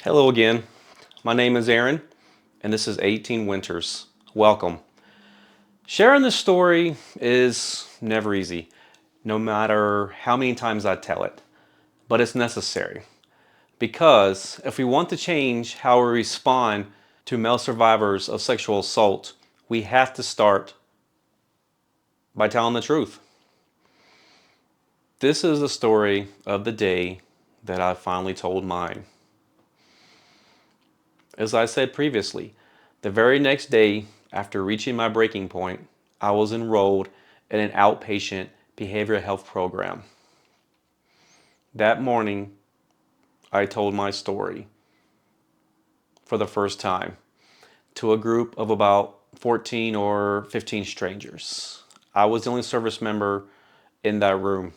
Hello again. My name is Aaron, and this is 18 Winters. Welcome. Sharing this story is never easy, no matter how many times I tell it, but it's necessary. Because if we want to change how we respond to male survivors of sexual assault, we have to start by telling the truth. This is the story of the day that I finally told mine. As I said previously, the very next day after reaching my breaking point, I was enrolled in an outpatient behavioral health program. That morning, I told my story for the first time to a group of about 14 or 15 strangers. I was the only service member in that room.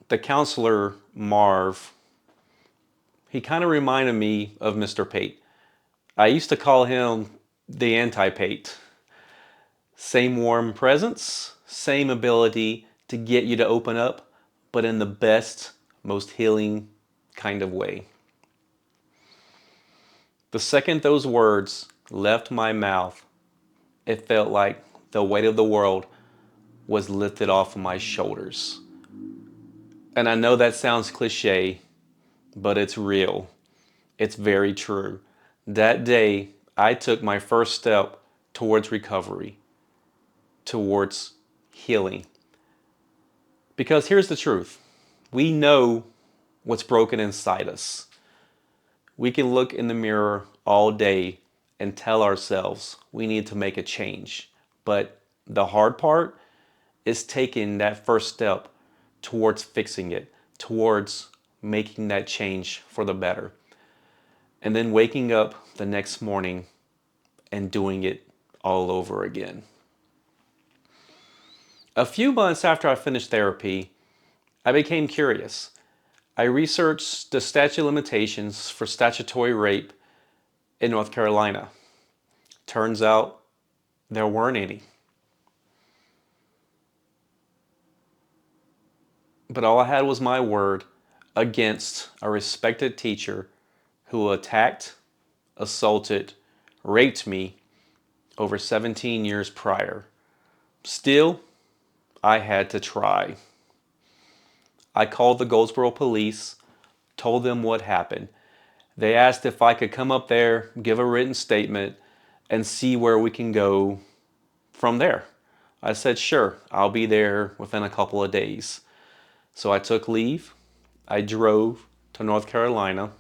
The counselor, Marv, he kind of reminded me of Mr. Pate. I used to call him the anti-Pate. Same warm presence, same ability to get you to open up, but in the best, most healing kind of way. The second those words left my mouth, it felt like the weight of the world was lifted off of my shoulders. And I know that sounds cliche, but it's real. It's very true. That day, I took my first step towards recovery, towards healing. Because here's the truth. We know what's broken inside us. We can look in the mirror all day and tell ourselves we need to make a change. But the hard part is taking that first step towards fixing it, towards making that change for the better. And then waking up the next morning and doing it all over again. A few months after I finished therapy, I became curious. I researched the statute of limitations for statutory rape in North Carolina. Turns out there weren't any. But all I had was my word against a respected teacher who attacked, assaulted, raped me over 17 years prior. Still, I had to try. I called the Goldsboro police, told them what happened. They asked if I could come up there, give a written statement, and see where we can go from there. I said, sure, I'll be there within a couple of days. So I took leave. I drove to North Carolina.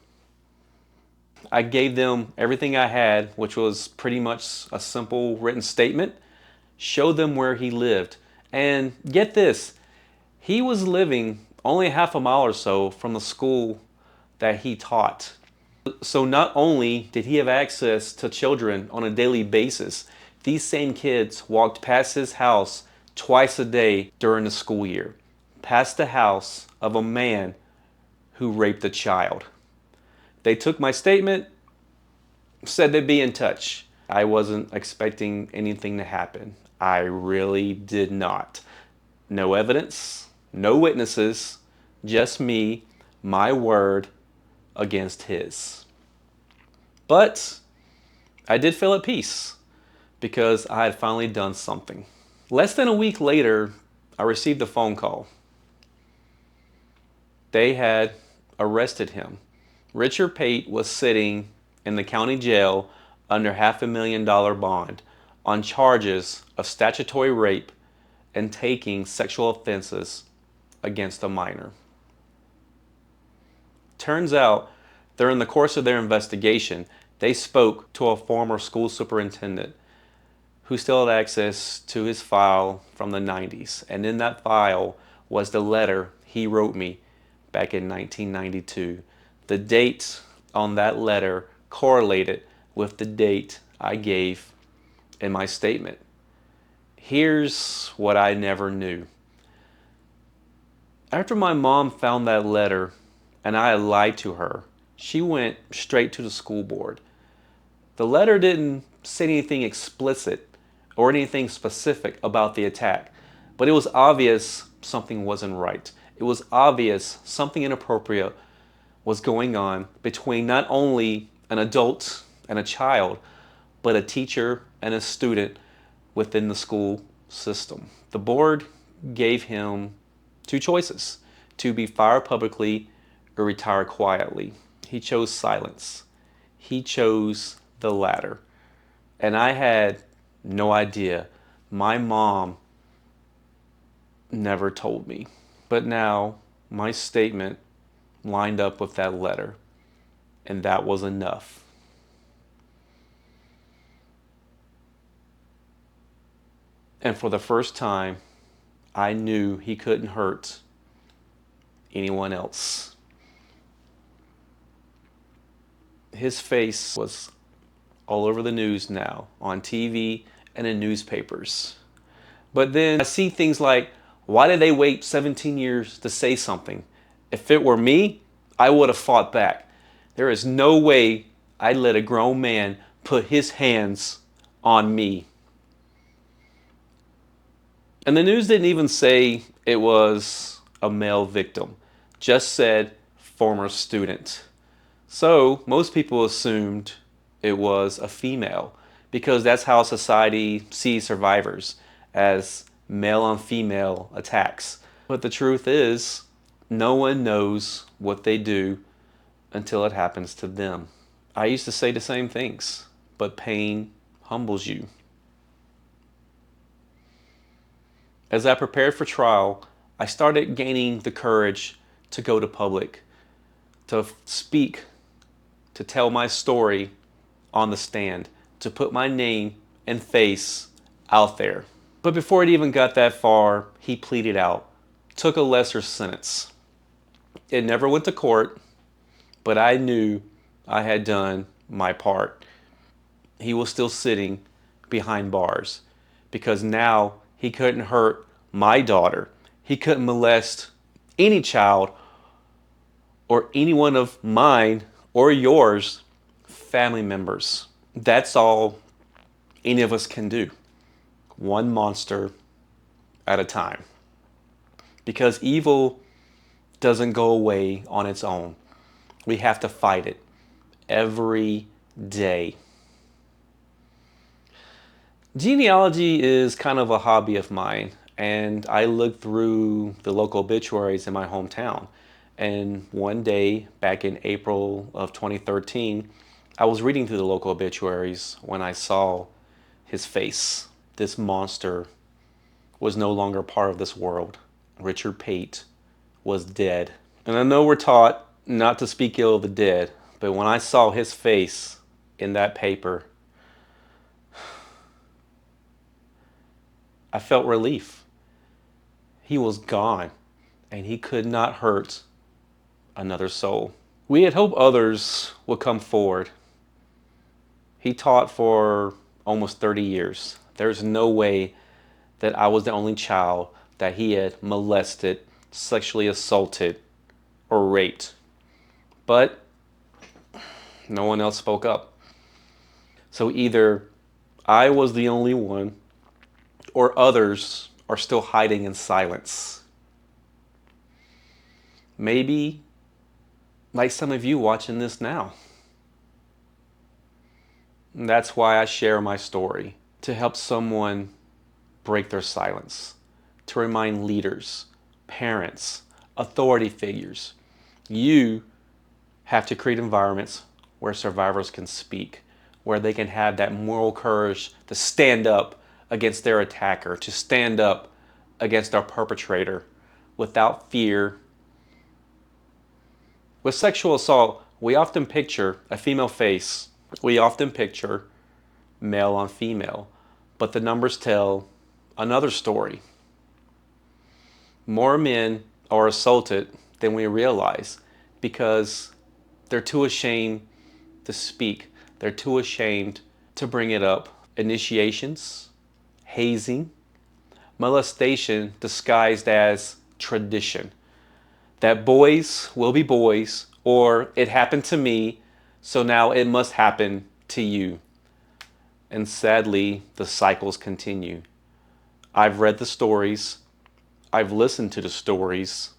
I gave them everything I had, which was pretty much a simple written statement, showed them where he lived. And get this, he was living only half a mile or so from the school that he taught. So not only did he have access to children on a daily basis, these same kids walked past his house twice a day during the school year, past the house of a man who raped a child. They took my statement, said they'd be in touch. I wasn't expecting anything to happen. I really did not. No evidence, no witnesses, just me, my word against his. But I did feel at peace because I had finally done something. Less than a week later, I received a phone call. They had arrested him. Richard Pate was sitting in the county jail under $500,000 bond on charges of statutory rape and taking sexual offenses against a minor. Turns out, during the course of their investigation, they spoke to a former school superintendent who still had access to his file from the 90s. And in that file was the letter he wrote me back in 1992. The date on that letter correlated with the date I gave in my statement. Here's what I never knew. After my mom found that letter and I lied to her, she went straight to the school board. The letter didn't say anything explicit or anything specific about the attack, but it was obvious something wasn't right. It was obvious something inappropriate was going on between not only an adult and a child, but a teacher and a student within the school system. The board gave him two choices: to be fired publicly or retire quietly. He chose silence. He chose the latter. And I had no idea. My mom never told me. But now my statement lined up with that letter, and that was enough. And for the first time, I knew he couldn't hurt anyone else. His face was all over the news now, on TV and in newspapers. But then I see things like, why did they wait 17 years to say something? If it were me, I would have fought back. There is no way I'd let a grown man put his hands on me. And the news didn't even say it was a male victim, just said former student. So most people assumed it was a female because that's how society sees survivors, as male on female attacks. But the truth is, no one knows what they do until it happens to them. I used to say the same things, but pain humbles you. As I prepared for trial, I started gaining the courage to go to public, to speak, to tell my story on the stand, to put my name and face out there. But before it even got that far, he pleaded out, took a lesser sentence. It never went to court, but I knew I had done my part. He was still sitting behind bars because now he couldn't hurt my daughter. He couldn't molest any child or any one of mine or yours family members. That's all any of us can do. One monster at a time. Because evil doesn't go away on its own. We have to fight it every day. Genealogy is kind of a hobby of mine, and I looked through the local obituaries in my hometown. And one day, back in April of 2013, I was reading through the local obituaries when I saw his face. This monster was no longer part of this world. Richard Pate was dead. And I know we're taught not to speak ill of the dead, but when I saw his face in that paper, I felt relief. He was gone, and he could not hurt another soul. We had hoped others would come forward. He taught for almost 30 years. There's no way that I was the only child that he had molested, sexually assaulted, or raped. But no one else spoke up. So either I was the only one, or others are still hiding in silence. Maybe like some of you watching this now. And that's why I share my story, to help someone break their silence, to remind leaders, parents, authority figures, you have to create environments where survivors can speak, where they can have that moral courage to stand up against their attacker, to stand up against our perpetrator without fear. With sexual assault, we often picture a female face. We often picture male on female, but the numbers tell another story. More men are assaulted than we realize because they're too ashamed to speak. They're too ashamed to bring it up. Initiations, hazing, molestation disguised as tradition. That boys will be boys, or it happened to me, so now it must happen to you. And sadly, the cycles continue. I've read the stories. I've listened to the stories.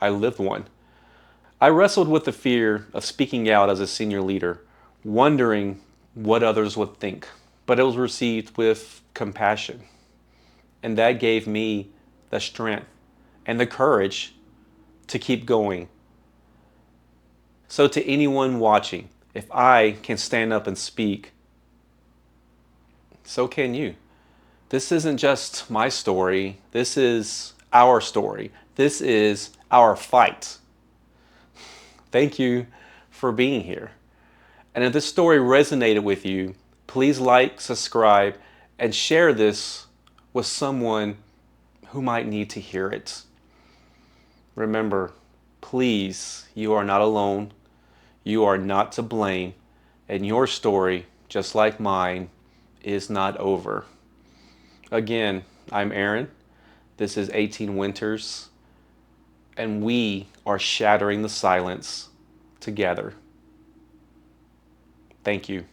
I lived one. I wrestled with the fear of speaking out as a senior leader, wondering what others would think, but it was received with compassion. And that gave me the strength and the courage to keep going. So, to anyone watching, if I can stand up and speak, so can you. This isn't just my story, this is our story. This is our fight. Thank you for being here. And if this story resonated with you, please like, subscribe, and share this with someone who might need to hear it. Remember, please, you are not alone. You are not to blame. And your story, just like mine, is not over. Again, I'm Aaron. This is 18 Winters. And we are shattering the silence together. Thank you.